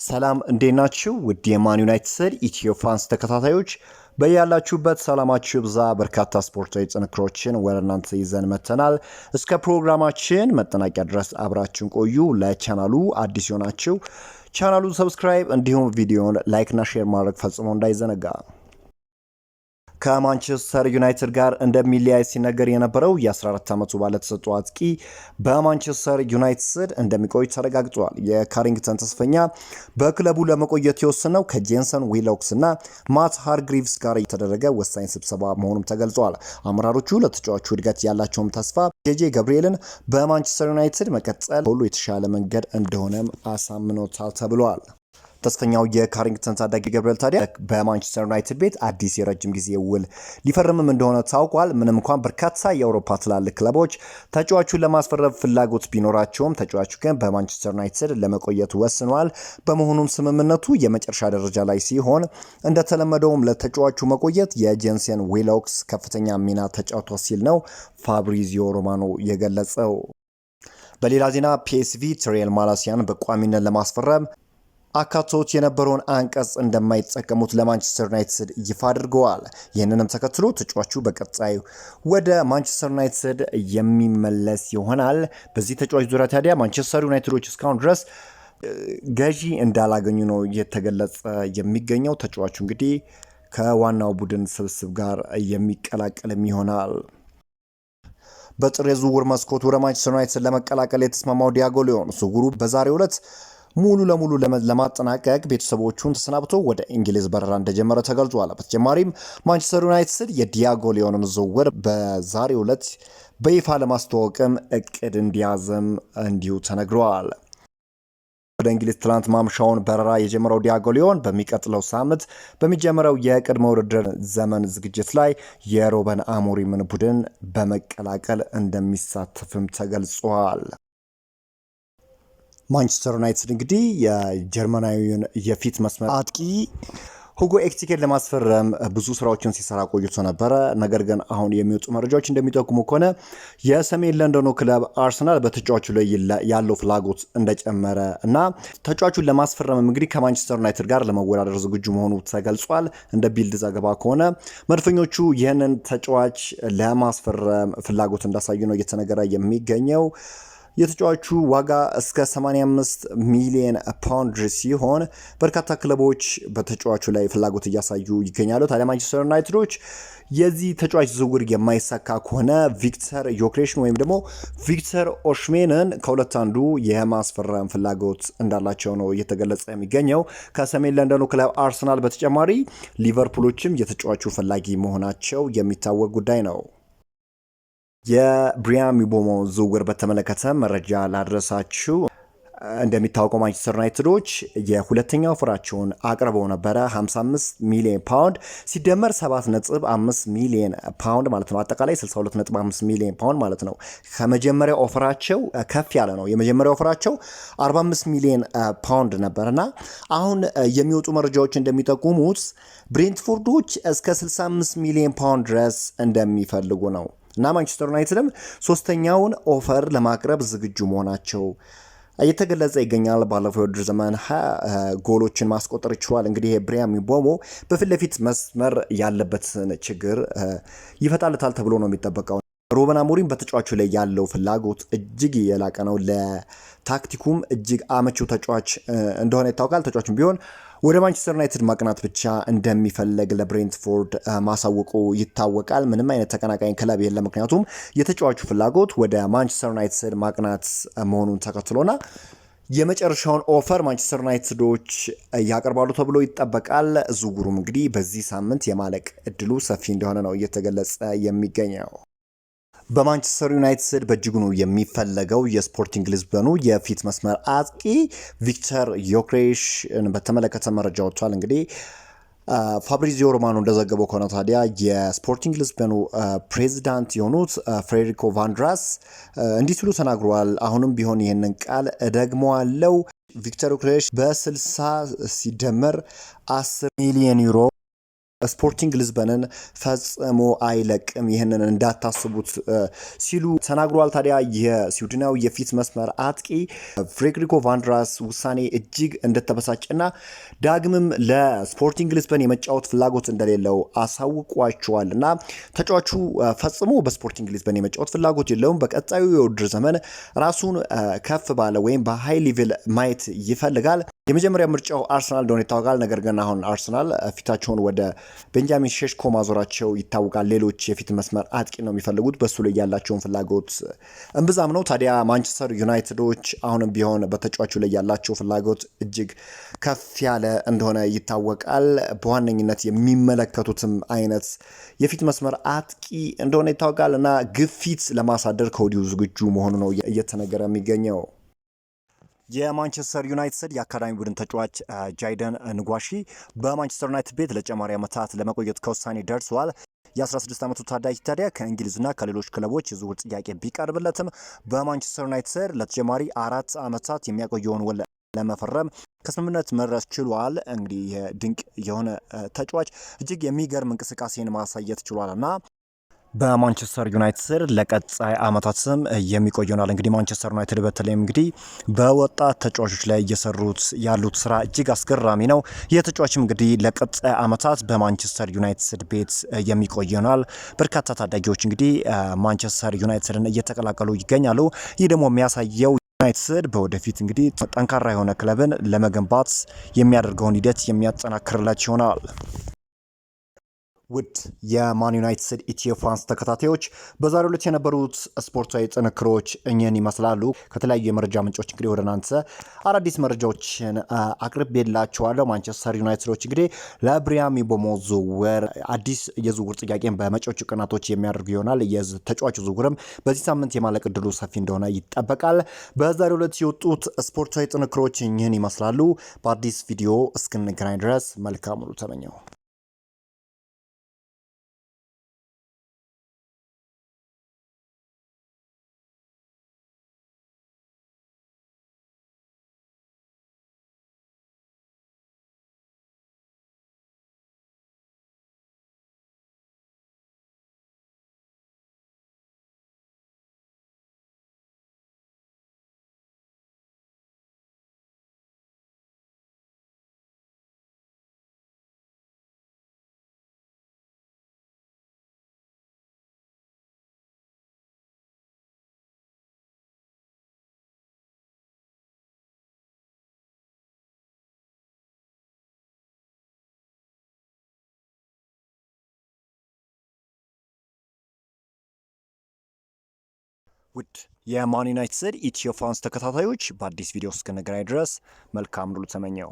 ሰላም እንዴት ናችሁ? ውድ የማን ዩናይትድ ኢትዮ ፋንስ ተከታታዮች በያላችሁበት ሰላማችሁ ብዛ። በርካታ ስፖርታዊ ጥንክሮችን ወደ እናንተ ይዘን መተናል። እስከ ፕሮግራማችን መጠናቂያ ድረስ አብራችሁን ቆዩ። ለቻናሉ አዲስ የሆናችሁ ቻናሉን ሰብስክራይብ እንዲሁም ቪዲዮን ላይክና ሼር ማድረግ ፈጽሞ እንዳይዘነጋ። ከማንቸስተር ዩናይትድ ጋር እንደሚለያይ ሲነገር የነበረው የ14 ዓመቱ ባለተሰጥኦ አጥቂ በማንቸስተር ዩናይትድ እንደሚቆይ ተረጋግጧል። የካሪንግተን ተስፈኛ በክለቡ ለመቆየት የወሰነው ከጄንሰን ዊሎክስ እና ማት ሃርግሪቭስ ጋር የተደረገ ወሳኝ ስብሰባ መሆኑም ተገልጿል። አመራሮቹ ለተጫዋቹ እድገት ያላቸውም ተስፋ ጄጄ ገብርኤልን በማንቸስተር ዩናይትድ መቀጠል ሁሉ የተሻለ መንገድ እንደሆነም አሳምኖታል ተብሏል። ተስፈኛው የካሪንግተን ታዳጊ ገብርኤል ታዲያ በማንቸስተር ዩናይትድ ቤት አዲስ የረጅም ጊዜ ውል ሊፈርምም እንደሆነ ታውቋል። ምንም እንኳን በርካታ የአውሮፓ ትላልቅ ክለቦች ተጫዋቹን ለማስፈረም ፍላጎት ቢኖራቸውም ተጫዋቹ ግን በማንቸስተር ዩናይትድ ለመቆየት ወስኗል። በመሆኑም ስምምነቱ የመጨረሻ ደረጃ ላይ ሲሆን እንደተለመደውም ለተጫዋቹ መቆየት የጄንሰን ዊሎክስ ከፍተኛ ሚና ተጫውቷል ሲል ነው ፋብሪዚዮ ሮማኖ የገለጸው። በሌላ ዜና ፒኤስቪ ትሬል ማላሲያን በቋሚነት ለማስፈረም አካቶት የነበረውን አንቀጽ እንደማይጠቀሙት ለማንቸስተር ዩናይትድ ይፋ አድርገዋል። ይህንንም ተከትሎ ተጫዋቹ በቀጣይ ወደ ማንቸስተር ዩናይትድ የሚመለስ ይሆናል። በዚህ ተጫዋች ዙሪያ ታዲያ ማንቸስተር ዩናይትዶች እስካሁን ድረስ ገዢ እንዳላገኙ ነው እየተገለጸ የሚገኘው። ተጫዋቹ እንግዲህ ከዋናው ቡድን ስብስብ ጋር የሚቀላቀልም ይሆናል። በጥር የዝውውር መስኮት ወደ ማንቸስተር ዩናይትድ ለመቀላቀል የተስማማው ዲያጎ ሊዮን ዝውውሩ በዛሬው ዕለት ሙሉ ለሙሉ ለማጠናቀቅ ቤተሰቦቹን ተሰናብቶ ወደ እንግሊዝ በረራ እንደጀመረ ተገልጿል። በተጨማሪም ማንቸስተር ዩናይትድ የዲያጎ ሊዮንን ዝውውር በዛሬው ዕለት በይፋ ለማስተዋወቅም እቅድ እንዲያዘም እንዲሁ ተነግሯል። ወደ እንግሊዝ ትላንት ማምሻውን በረራ የጀመረው ዲያጎ ሊዮን በሚቀጥለው ሳምንት በሚጀምረው የቅድመ ውድድር ዘመን ዝግጅት ላይ የሩበን አሞሪምን ቡድን በመቀላቀል እንደሚሳተፍም ተገልጿል። ማንቸስተር ዩናይትድ እንግዲህ የጀርመናዊውን የፊት መስመር አጥቂ ሁጎ ኤኪቲኬን ለማስፈረም ብዙ ስራዎችን ሲሰራ ቆይቶ ነበረ። ነገር ግን አሁን የሚወጡ መረጃዎች እንደሚጠቁሙ ከሆነ የሰሜን ለንደኑ ክለብ አርሰናል በተጫዋቹ ላይ ያለው ፍላጎት እንደጨመረ እና ተጫዋቹን ለማስፈረም እንግዲህ ከማንቸስተር ዩናይትድ ጋር ለመወዳደር ዝግጁ መሆኑ ተገልጿል። እንደ ቢልድ ዘገባ ከሆነ መድፈኞቹ ይህንን ተጫዋች ለማስፈረም ፍላጎት እንዳሳዩ ነው እየተነገረ የሚገኘው። የተጫዋቹ ዋጋ እስከ 85 ሚሊዮን ፓውንድ ሲሆን በርካታ ክለቦች በተጫዋቹ ላይ ፍላጎት እያሳዩ ይገኛሉ። ታዲያ ማንቸስተር ዩናይትዶች የዚህ ተጫዋች ዝውውር የማይሳካ ከሆነ ቪክተር ዮክሬሽን ወይም ደግሞ ቪክተር ኦሽሜንን ከሁለት አንዱ የማስፈረም ፍላጎት እንዳላቸው ነው እየተገለጸ የሚገኘው። ከሰሜን ለንደኑ ክለብ አርሰናል በተጨማሪ ሊቨርፑሎችም የተጫዋቹ ፈላጊ መሆናቸው የሚታወቅ ጉዳይ ነው። የብሪያን ምቤሞ ዝውውር በተመለከተ መረጃ ላድረሳችሁ። እንደሚታወቀው ማንቸስተር ዩናይትዶች የሁለተኛው ኦፈራቸውን አቅርበው ነበረ። 55 ሚሊዮን ፓውንድ ሲደመር 7.5 ሚሊዮን ፓውንድ ማለት ነው። አጠቃላይ 62.5 ሚሊዮን ፓውንድ ማለት ነው። ከመጀመሪያው ኦፈራቸው ከፍ ያለ ነው። የመጀመሪያው ኦፈራቸው 45 ሚሊዮን ፓውንድ ነበርና አሁን የሚወጡ መረጃዎች እንደሚጠቁሙት ብሬንትፎርዶች እስከ 65 ሚሊዮን ፓውንድ ድረስ እንደሚፈልጉ ነው እና ማንቸስተር ዩናይትድም ሶስተኛውን ኦፈር ለማቅረብ ዝግጁ መሆናቸው እየተገለጸ ይገኛል። ባለፈው የውድድር ዘመን 20 ጎሎችን ማስቆጠር ይችላል። እንግዲህ ብሪያን ምቤሞ በፊት ለፊት መስመር ያለበትን ችግር ይፈታልታል ተብሎ ነው የሚጠበቀው። ሩበን አሞሪም በተጫዋቹ ላይ ያለው ፍላጎት እጅግ የላቀ ነው። ለታክቲኩም እጅግ አመቺው ተጫዋች እንደሆነ ይታወቃል። ተጫዋቹም ቢሆን ወደ ማንቸስተር ዩናይትድ ማቅናት ብቻ እንደሚፈለግ ለብሬንትፎርድ ማሳወቁ ይታወቃል። ምንም አይነት ተቀናቃኝ ክለብ የለም። ምክንያቱም የተጫዋቹ ፍላጎት ወደ ማንቸስተር ዩናይትድ ማቅናት መሆኑን ተከትሎና የመጨረሻውን ኦፈር ማንቸስተር ዩናይትዶች ያቀርባሉ ተብሎ ይጠበቃል። ዝውውሩም እንግዲህ በዚህ ሳምንት የማለቅ እድሉ ሰፊ እንደሆነ ነው እየተገለጸ የሚገኘው። በማንቸስተር ዩናይትድ በእጅጉ ነው የሚፈለገው የስፖርቲንግ ሊዝበኑ የፊት መስመር አጥቂ ቪክተር ዮክሬሽ በተመለከተ መረጃ ወጥቷል። እንግዲህ ፋብሪዚዮ ሮማኖ እንደዘገበው ከሆነ ታዲያ የስፖርቲንግ ሊዝበኑ ፕሬዚዳንት የሆኑት ፍሬሪኮ ቫንድራስ እንዲህ ሲሉ ተናግረዋል። አሁንም ቢሆን ይህንን ቃል እደግመዋለሁ። ቪክተር ዮክሬሽ በ60 ሲደመር 10 ሚሊዮን ዩሮ ስፖርቲንግ ሊዝበንን ፈጽሞ አይለቅም፣ ይህንን እንዳታስቡት ሲሉ ተናግሯል። ታዲያ የስዊድናዊ የፊት መስመር አጥቂ ፍሬድሪኮ ቫንድራስ ውሳኔ እጅግ እንደተበሳጨና ዳግምም ለስፖርቲንግ ሊዝበን የመጫወት ፍላጎት እንደሌለው አሳውቋቸዋል እና ተጫዋቹ ፈጽሞ በስፖርቲንግ ሊዝበን የመጫወት ፍላጎት የለውም። በቀጣዩ የውድድር ዘመን ራሱን ከፍ ባለ ወይም በሃይ ሌቭል ማየት ይፈልጋል። የመጀመሪያ ምርጫው አርሰናል እንደሆነ ይታወቃል። ነገር ግን አሁን አርሰናል ፊታቸውን ወደ ቤንጃሚን ሼሽኮ ማዞራቸው ይታወቃል። ሌሎች የፊት መስመር አጥቂ ነው የሚፈልጉት። በሱ ላይ ያላቸውን ፍላጎት እምብዛም ነው። ታዲያ ማንቸስተር ዩናይትዶች አሁንም ቢሆን በተጫዋቹ ላይ ያላቸው ፍላጎት እጅግ ከፍ ያለ እንደሆነ ይታወቃል። በዋነኝነት የሚመለከቱትም አይነት የፊት መስመር አጥቂ እንደሆነ ይታወቃል እና ግፊት ለማሳደር ከወዲሁ ዝግጁ መሆኑ ነው እየተነገረ የሚገኘው። የማንቸስተር ዩናይትድ የአካዳሚ ቡድን ተጫዋች ጃይደን ንጓሺ በማንቸስተር ዩናይትድ ቤት ለተጨማሪ ዓመታት ለመቆየት ከውሳኔ ደርሰዋል። የ16 ዓመቱ ታዳጊ ታዲያ ከእንግሊዝና ከሌሎች ክለቦች የዝውውር ጥያቄ ቢቀርብለትም በማንቸስተር ዩናይትድ ለተጨማሪ 4 ዓመታት የሚያቆየውን ውል ለመፈረም ከስምምነት መድረስ ችሏል። እንግዲህ ድንቅ የሆነ ተጫዋች እጅግ የሚገርም እንቅስቃሴን ማሳየት ችሏል እና በማንቸስተር ዩናይትድ ለቀጣይ ዓመታትም የሚቆይ ይሆናል። እንግዲህ ማንቸስተር ዩናይትድ በተለይም እንግዲህ በወጣት ተጫዋቾች ላይ እየሰሩት ያሉት ስራ እጅግ አስገራሚ ነው። ይህ ተጫዋችም እንግዲህ ለቀጣይ ዓመታት በማንቸስተር ዩናይትድ ቤት የሚቆይ ይሆናል። በርካታ ታዳጊዎች እንግዲህ ማንቸስተር ዩናይትድን እየተቀላቀሉ ይገኛሉ። ይህ ደግሞ የሚያሳየው ዩናይትድ በወደፊት እንግዲህ ጠንካራ የሆነ ክለብን ለመገንባት የሚያደርገውን ሂደት የሚያጠናክርላቸው ይሆናል። ውድ የማን ዩናይትድ ኢትዮ ፋንስ ተከታታዮች በዛሬው ዕለት የነበሩት ስፖርታዊ ጥንክሮች እኚህን ይመስላሉ። ከተለያዩ የመረጃ ምንጮች እንግዲህ ወደ እናንተ አዳዲስ መረጃዎችን አቅርቤላችኋለሁ። ማንቸስተር ዩናይትዶች እንግዲህ ለብሪያን ምቤሞ ዝውውር አዲስ የዝውውር ጥያቄን በመጪዎቹ ቀናቶች የሚያደርጉ ይሆናል። የተጫዋቹ ዝውውርም በዚህ ሳምንት የማለቅ ዕድሉ ሰፊ እንደሆነ ይጠበቃል። በዛሬው ዕለት የወጡት ስፖርታዊ ጥንክሮች እኚህን ይመስላሉ። በአዲስ ቪዲዮ እስክንገናኝ ድረስ መልካም ሁሉ ተመኘው። ውድ የማን ዩናይትድ ኢትዮ ፋንስ ተከታታዮች በአዲስ ቪዲዮ እስክንገናኝ ድረስ መልካም ሁሉ ተመኘው።